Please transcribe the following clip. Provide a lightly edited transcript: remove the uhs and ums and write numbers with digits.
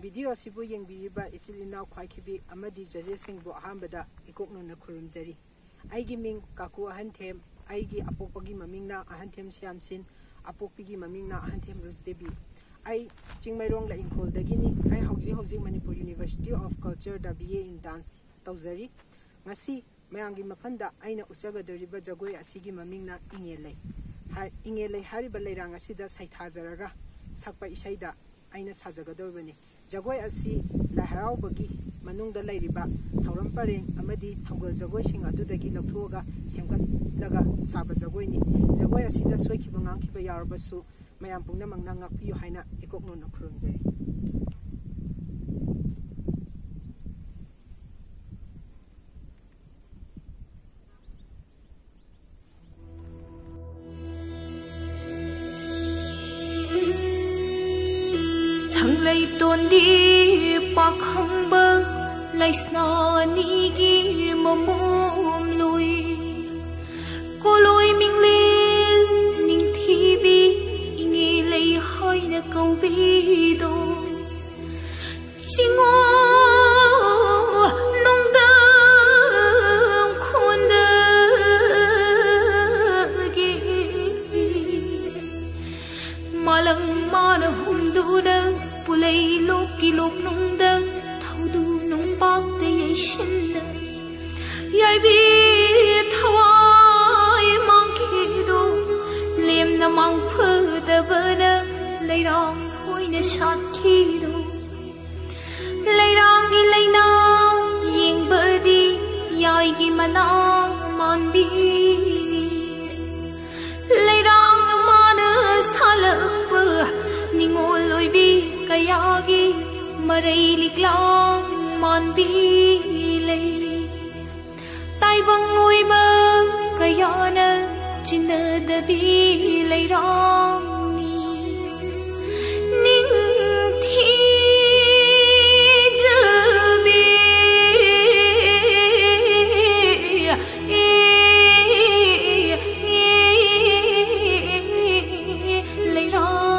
वीडियो असिबु येंबिरिबा इचिल इनाव ख्वाइखिबि अमदि जजेसिंगबु अहांबदा इकोकनोना खुरुमजरी आइगी मिंग काकु अहंथेम आइगी अपोकपगी ममिंगना अहंथेम श्यामसिन अपोकपगी ममिंगना अहंथेम रुजदेबी आई चिंगमैरोंग ला इंखोलदगिनी आई हौजी मणिपुर यूनिवर्सिटी ऑफ कल्चर दा बीए इन डांस तौजरी ngasi mayanggi mafanda aina usagadoriba jagoi asigi mamingna ingelei hariba leirang asida saithajaraga sakpa isaida aina sajagadobani jagoi asi laharawbagi manungda leiriba thauram pareng amadi thongol jagoi sing adudagi lakthoga semgatlaga saba jagoi ni jagoi asida soikiba ngangkiba yarbasu mayam pungna mangna ngakpiyu haina ikoknona khurumjari Tondi pakhangba laisna nigi mamum lui koloi mingle ning thibi ingi lei haina kaubi do chingo nongda khonda ge malang mana humduna Pulay loki lok nung dang thaudu nung pak te yai shinda yai bi thawai mang khido lem na mang phada bana leirang hoina shat khido leirang gi leina yeng badi yai gi mana man bi leirang mana salap ningol oi bi kayagi maray liklang manbi lay tay bang ngồi ba kaya na chinadabi lay rami ning thi jabi lay rami